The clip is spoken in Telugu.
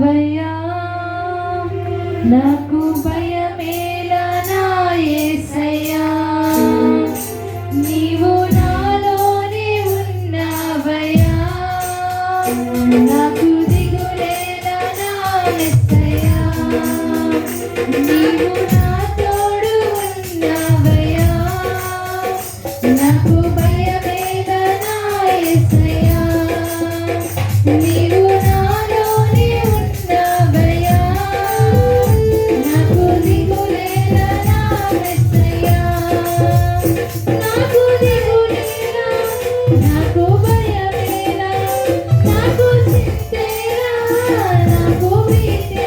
ఉన్నావయ్యా, నాకు భయమేలా నా యేసయ్యా, నీవు నాలోనే ఉన్నావయ్యా, నాకు దిగులేలా నా యేసయ్యా, నీవు నా తోడు ఉన్నావయ్యా, నాకు భయమేలా నా యేసయ్యా, నీవు నాలోనే ఉన్నావయ్యా, నాకు దిగులేలా నా యేసయ్యా, నాకు దిగులేలా, నాకు భయమేలా, నాకు చింతేలా, నాకు భీతి